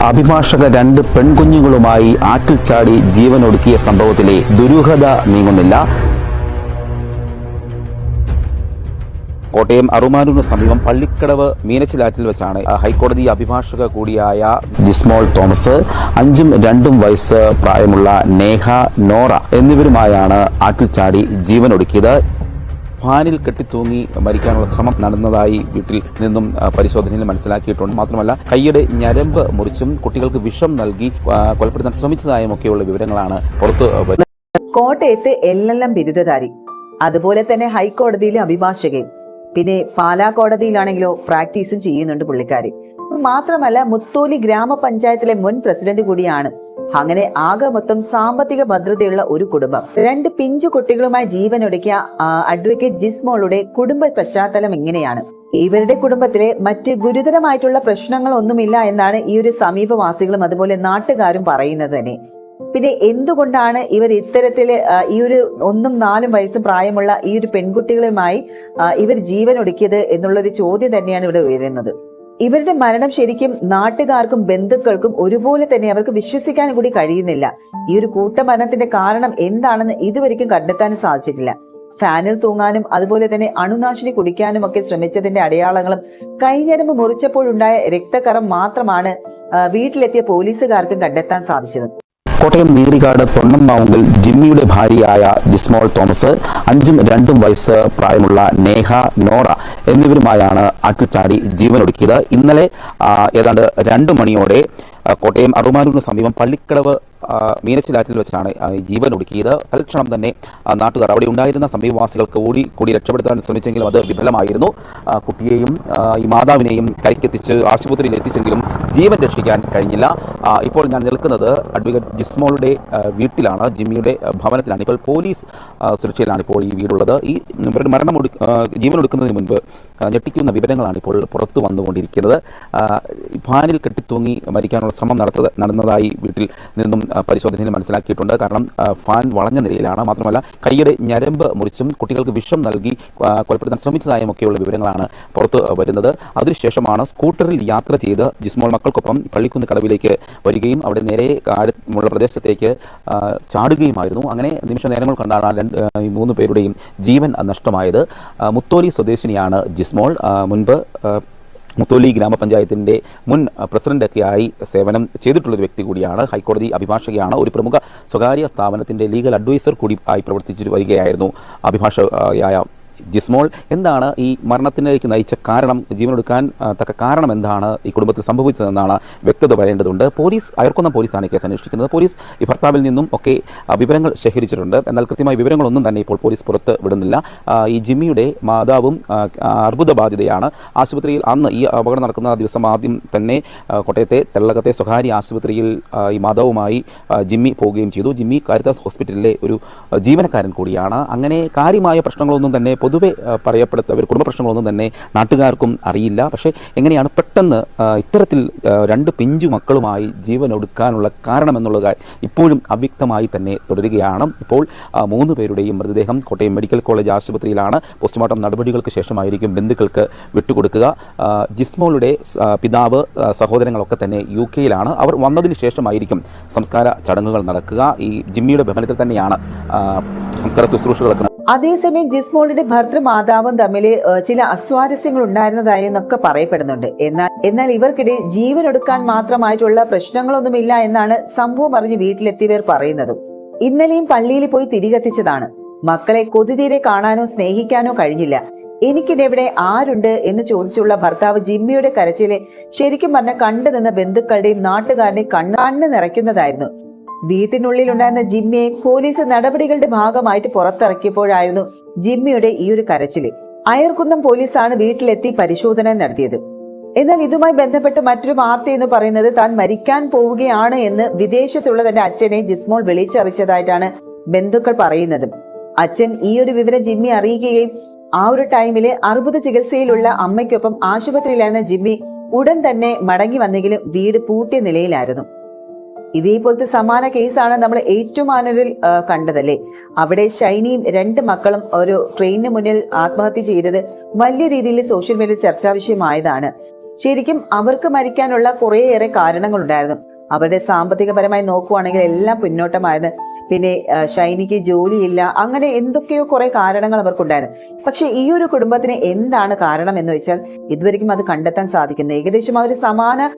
അഭിഭാഷക രണ്ട് പെൺകുഞ്ഞുങ്ങളുമായി ആറ്റിൽ ചാടി ജീവനൊടുക്കിയ സംഭവത്തിലെ ദുരൂഹത നീങ്ങുന്നില്ല. കോട്ടയം അറുമാനൂരിന് സമീപം പള്ളിക്കടവ് മീനച്ചിലാറ്റിൽ വെച്ചാണ് ഹൈക്കോടതി അഭിഭാഷക കൂടിയായ ജിസ്മോൾ തോമസ്, 5ഉം 2ഉം വയസ്സ് പ്രായമുള്ള നേഹ, നോറ എന്നിവരുമായാണ് ആറ്റിൽ ചാടി ജീവനൊടുക്കിയത്. ഫാനിൽ കെട്ടിത്തൂങ്ങി മരിക്കാനുള്ള ശ്രമം നടന്നതായി വീട്ടിൽ നിന്നും പരിശോധനയിൽ മനസ്സിലാക്കിയിട്ടുണ്ട്. മാത്രമല്ല കൈയുടെ ഞരമ്പ് മുറിച്ചും കുട്ടികൾക്ക് വിഷം നൽകി കൊലപ്പെടുത്താൻ ശ്രമിച്ചതായും ഒക്കെയുള്ള വിവരങ്ങളാണ് പുറത്തു വരുന്നത്. കോട്ടയത്ത് LLM ബിരുദധാരി, അതുപോലെ തന്നെ ഹൈക്കോടതിയിലെ അഭിഭാഷകയും, പിന്നെ പാലാ കോടതിയിലാണെങ്കിലോ പ്രാക്ടീസും ചെയ്യുന്നുണ്ട് പുള്ളിക്കാരി. മാത്രമല്ല മുത്തോലി ഗ്രാമപഞ്ചായത്തിലെ മുൻ പ്രസിഡന്റ് കൂടിയാണ്. അങ്ങനെ ആകെ മൊത്തം സാമ്പത്തിക ഭദ്രതയുള്ള ഒരു കുടുംബം. 2 പിഞ്ചു കുട്ടികളുമായി ജീവനൊടുക്കിയ അഡ്വക്കേറ്റ് ജിസ്മോളുടെ കുടുംബ പശ്ചാത്തലം ഇങ്ങനെയാണ്. ഇവരുടെ കുടുംബത്തിലെ മറ്റ് ഗുരുതരമായിട്ടുള്ള പ്രശ്നങ്ങളൊന്നുമില്ല എന്നാണ് ഈ ഒരു സമീപവാസികളും അതുപോലെ നാട്ടുകാരും പറയുന്നത് തന്നെ. പിന്നെ എന്തുകൊണ്ടാണ് ഇവർ ഇത്തരത്തില് ഈ ഒരു 1ഉം 4ഉം വയസ്സും പ്രായമുള്ള ഈ ഒരു പെൺകുട്ടികളുമായി ഇവർ ജീവനൊടുക്കിയത് എന്നുള്ളൊരു ചോദ്യം തന്നെയാണ് ഇവിടെ ഉയരുന്നത്. ഇവരുടെ മരണം ശരിക്കും നാട്ടുകാർക്കും ബന്ധുക്കൾക്കും ഒരുപോലെ തന്നെ അവർക്ക് വിശ്വസിക്കാൻ കൂടി കഴിയുന്നില്ല. ഈ ഒരു കൂട്ടമരണത്തിന്റെ കാരണം എന്താണെന്ന് ഇതുവരെയും കണ്ടെത്താനും സാധിച്ചിട്ടില്ല. ഫാനിൽ തൂങ്ങാനും അതുപോലെ തന്നെ അണുനാശിനി കുടിക്കാനും ഒക്കെ ശ്രമിച്ചതിന്റെ അടയാളങ്ങളും കൈഞ്ഞരമ്പ് മുറിച്ചപ്പോഴുണ്ടായ രക്തക്കറം മാത്രമാണ് വീട്ടിലെത്തിയ പോലീസുകാർക്കും കണ്ടെത്താൻ സാധിച്ചത്. കോട്ടയം നീറികാട് തൊണ്ണമ്മാവുങ്കിൽ ജിമ്മിയുടെ ഭാര്യയായ ജിസ്മോൾ തോമസ്, 5ഉം 2ഉം വയസ്സ് പ്രായമുള്ള നേഹ, നോറ എന്നിവരുമായാണ് ആറ്റിൽ ചാടി ജീവനൊടുക്കിയത്. ഇന്നലെ ഏതാണ്ട് 2 മണിയോടെ കോട്ടയം അറുമാനൂരിന് സമീപം പള്ളിക്കടവ് മീനച്ചിലാറ്റിൽ വെച്ചാണ് ജീവനൊടുക്കിയത്. തൽക്ഷണം തന്നെ നാട്ടുകാർ, അവിടെ ഉണ്ടായിരുന്ന സമീപവാസികൾക്ക് കൂടി രക്ഷപ്പെടുത്താൻ ശ്രമിച്ചെങ്കിലും അത് വിഫലമായിരുന്നു. കുട്ടിയെയും ഈ മാതാവിനെയും കരയ്ക്കെത്തിച്ച് ആശുപത്രിയിൽ എത്തിച്ചെങ്കിലും ജീവൻ രക്ഷിക്കാൻ കഴിഞ്ഞില്ല. ഇപ്പോൾ ഞാൻ നിൽക്കുന്നത് അഡ്വക്കേറ്റ് ജിസ്മോളുടെ വീട്ടിലാണ്, ജിമ്മിയുടെ ഭവനത്തിലാണ്. ഇപ്പോൾ പോലീസ് സുരക്ഷയിലാണ് ഇപ്പോൾ ഈ വീടുള്ളത്. ഈ ജീവനൊടുക്കുന്നതിന് മുൻപ് ഞെട്ടിക്കുന്ന വിവരങ്ങളാണ് ഇപ്പോൾ പുറത്തു വന്നുകൊണ്ടിരിക്കുന്നത്. ഫാനിൽ കെട്ടിത്തൂങ്ങി മരിക്കാനുള്ള ശ്രമം നടന്നതായി വീട്ടിൽ നിന്നും പരിശോധനയിൽ മനസ്സിലാക്കിയിട്ടുണ്ട്. കാരണം ഫാൻ വളഞ്ഞ നിലയിലാണ്. മാത്രമല്ല കൈയുടെ ഞരമ്പ് മുറിച്ചും കുട്ടികൾക്ക് വിഷം നൽകി കൊലപ്പെടുത്താൻ ശ്രമിച്ചതായും ഒക്കെയുള്ള വിവരങ്ങളാണ് പുറത്തു വരുന്നത്. അതിനുശേഷമാണ് സ്കൂട്ടറിൽ യാത്ര ചെയ്ത് ജിസ്മോൾ മക്കൾക്കൊപ്പം പള്ളിക്കുന്ന് കടവിലേക്ക് വരികയും അവിടെ നേരെ ഉള്ള പ്രദേശത്തേക്ക് ചാടുകയുമായിരുന്നു. അങ്ങനെ നിമിഷ നേരങ്ങൾ കൊണ്ടാണ് 3 പേരുടെയും ജീവൻ നഷ്ടമായത്. മുത്തോലി സ്വദേശിനിയാണ് ജിസ്മോൾ. മുൻപ് മുത്തോലി ഗ്രാമപഞ്ചായത്തിൻ്റെ മുൻ പ്രസിഡന്റൊക്കെയായി സേവനം ചെയ്തിട്ടുള്ളൊരു വ്യക്തി കൂടിയാണ്. ഹൈക്കോടതി അഭിഭാഷകയാണ്. ഒരു പ്രമുഖ സ്വകാര്യ സ്ഥാപനത്തിൻ്റെ ലീഗൽ അഡ്വൈസർ കൂടി ആയി പ്രവർത്തിച്ചു വരികയായിരുന്നു അഭിഭാഷകയായ ജിസ്മോൾ. എന്താണ് ഈ മരണത്തിലേക്ക് നയിച്ച കാരണം, ജീവനൊടുക്കാൻ തക്ക കാരണം എന്താണ് ഈ കുടുംബത്തിൽ സംഭവിച്ചതെന്നാണ് വ്യക്തത വരേണ്ടതുണ്ട്. അയർക്കുന്ന പോലീസാണ് കേസ് അന്വേഷിക്കുന്നത്. പോലീസ് ഈ ഭർത്താവിൽ നിന്നും ഒക്കെ വിവരങ്ങൾ ശേഖരിച്ചിട്ടുണ്ട്. എന്നാൽ കൃത്യമായ വിവരങ്ങളൊന്നും തന്നെ ഇപ്പോൾ പോലീസ് പുറത്ത് വിടുന്നില്ല. ഈ ജിമ്മിയുടെ മാതാവും അർബുദബാധിതയാണ്. ആശുപത്രിയിൽ അന്ന് ഈ അപകടം നടക്കുന്ന ദിവസം ആദ്യം തന്നെ കോട്ടയത്തെ തെള്ളകത്തെ സ്വകാര്യ ആശുപത്രിയിൽ ഈ മാതാവുമായി ജിമ്മി പോവുകയും ചെയ്തു. ജിമ്മി കാരിത്താസ് ഹോസ്പിറ്റലിലെ ഒരു ജീവനക്കാരൻ കൂടിയാണ്. അങ്ങനെ കാര്യമായ പ്രശ്നങ്ങളൊന്നും തന്നെ പൊതുവെ പറയപ്പെടുത്തവർ കുടുംബ പ്രശ്നങ്ങളൊന്നും തന്നെ നാട്ടുകാർക്കും അറിയില്ല. പക്ഷേ എങ്ങനെയാണ് പെട്ടെന്ന് ഇത്തരത്തിൽ 2 പിഞ്ചു മക്കളുമായി ജീവനൊടുക്കാനുള്ള കാരണമെന്നുള്ള ഇപ്പോഴും അവ്യക്തമായി തന്നെ തുടരുകയാണ്. ഇപ്പോൾ 3 പേരുടെയും മൃതദേഹം കോട്ടയം മെഡിക്കൽ കോളേജ് ആശുപത്രിയിലാണ്. പോസ്റ്റ്മോർട്ടം നടപടികൾക്ക് ശേഷമായിരിക്കും ബന്ധുക്കൾക്ക് വിട്ടുകൊടുക്കുക. ജിസ്മോളുടെ പിതാവ്, സഹോദരങ്ങളൊക്കെ തന്നെ UK-യിലാണ്. അവർ വന്നതിന് ശേഷമായിരിക്കും സംസ്കാര ചടങ്ങുകൾ നടക്കുക. ഈ ജിമ്മിയുടെ ഭവനത്തിൽ തന്നെയാണ് സംസ്കാര ശുശ്രൂഷകളൊക്കെ. അതേസമയം ജിസ്മോളുടെ ഭർത്തൃമാതാവും തമ്മിൽ ചില അസ്വാരസ്യങ്ങൾ ഉണ്ടായിരുന്നതായി എന്നൊക്കെ പറയപ്പെടുന്നുണ്ട്. എന്നാൽ ഇവർക്കിടയിൽ ജീവനൊടുക്കാൻ മാത്രമായിട്ടുള്ള പ്രശ്നങ്ങളൊന്നുമില്ല എന്നാണ് സംഭവം അറിഞ്ഞ് വീട്ടിലെത്തിയവർ പറയുന്നത്. ഇന്നലെയും പള്ളിയിൽ പോയി തിരികെത്തിച്ചതാണ്. മക്കളെ കൊതിതീരെ കാണാനോ സ്നേഹിക്കാനോ കഴിഞ്ഞില്ല. എനിക്കിതെവിടെ ആരുണ്ട് എന്ന് ചോദിച്ചുള്ള ഭർത്താവ് ജിമ്മിയുടെ കരച്ചിലെ ശരിക്കും പറഞ്ഞ കണ്ടുനിന്ന ബന്ധുക്കളുടെയും നാട്ടുകാരുടെയും കണ്ണ് നിറയ്ക്കുന്നതായിരുന്നു. വീട്ടിനുള്ളിൽ ഉണ്ടായിരുന്ന ജിമ്മിയെ പോലീസ് നടപടികളുടെ ഭാഗമായിട്ട് പുറത്തിറക്കിയപ്പോഴായിരുന്നു ജിമ്മിയുടെ ഈ ഒരു കരച്ചില്. അയർക്കുന്നം പോലീസാണ് വീട്ടിലെത്തി പരിശോധന നടത്തിയത്. എന്നാൽ ഇതുമായി ബന്ധപ്പെട്ട് മറ്റൊരു വാർത്ത എന്ന് പറയുന്നത് താൻ മരിക്കാൻ പോവുകയാണ് എന്ന് വിദേശത്തുള്ള തന്റെ അച്ഛനെ ജിസ്മോൾ വിളിച്ചറിയിച്ചതായിട്ടാണ് ബന്ധുക്കൾ പറയുന്നത്. അച്ഛൻ ഈ ഒരു വിവരം ജിമ്മി അറിയിക്കുകയും ആ ഒരു ടൈമില് അർബുദ ചികിത്സയിലുള്ള അമ്മയ്ക്കൊപ്പം ആശുപത്രിയിലായിരുന്ന ജിമ്മി ഉടൻ തന്നെ മടങ്ങി വന്നെങ്കിലും വീട് പൂട്ടിയ നിലയിലായിരുന്നു. ഇതേപോലത്തെ സമാന കേസാണ് നമ്മൾ ഏറ്റുമാനൂരിൽ കണ്ടതല്ലേ. അവിടെ ഷൈനിയും 2 മക്കളും ഒരു ട്രെയിനിന് മുന്നിൽ ആത്മഹത്യ ചെയ്തത് വലിയ രീതിയിൽ സോഷ്യൽ മീഡിയയിൽ ചർച്ചാ വിഷയമായതാണ്. ശരിക്കും അവർക്ക് മരിക്കാനുള്ള കുറേയേറെ കാരണങ്ങളുണ്ടായിരുന്നു. അവരുടെ സാമ്പത്തികപരമായി നോക്കുവാണെങ്കിൽ എല്ലാം പിന്നോട്ടമായിരുന്നു. പിന്നെ ഷൈനിക്ക് ജോലിയില്ല, അങ്ങനെ എന്തൊക്കെയോ കുറെ കാരണങ്ങൾ അവർക്കുണ്ടായിരുന്നു. പക്ഷെ ഈ ഒരു കുടുംബത്തിന് എന്താണ് കാരണം എന്ന് വെച്ചാൽ ഇതുവരെയും അത് കണ്ടെത്താൻ സാധിക്കുന്നത്. ഏകദേശം അവർ സമാന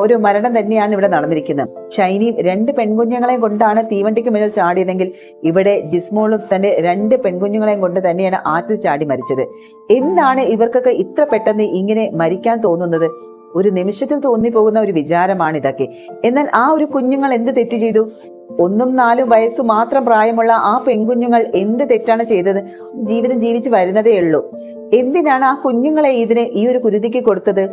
ഒരു മരണം തന്നെയാണ് ഇവിടെ നടന്നിരിക്കുന്നത്. ഷൈനി 2 പെൺകുഞ്ഞുങ്ങളെയും കൊണ്ടാണ് തീവണ്ടിക്ക് മുന്നിൽ ചാടിയതെങ്കിൽ ഇവിടെ ജിസ്മോളും തന്റെ 2 പെൺകുഞ്ഞുങ്ങളെയും കൊണ്ട് തന്നെയാണ് ആറ്റിൽ ചാടി മരിച്ചത്. എന്താണ് ഇവർക്കൊക്കെ ഇത്ര പെട്ടെന്ന് ഇങ്ങനെ മരിക്കാൻ തോന്നുന്നത്? ഒരു നിമിഷത്തിൽ തോന്നിപ്പോകുന്ന ഒരു വിചാരമാണ് ഇതൊക്കെ. എന്നാൽ ആ ഒരു കുഞ്ഞുങ്ങൾ എന്ത് തെറ്റ് ചെയ്തു? 1ഉം 4ഉം വയസ്സ് മാത്രം പ്രായമുള്ള ആ പെൺകുഞ്ഞുങ്ങൾ എന്ത് തെറ്റാണ് ചെയ്തത്? ജീവിതം ജീവിച്ച് വരുന്നതേ ഉള്ളൂ. എന്തിനാണ് ആ കുഞ്ഞുങ്ങളെ ഈ ഒരു കുരുതിക്ക് കൊടുത്തത്?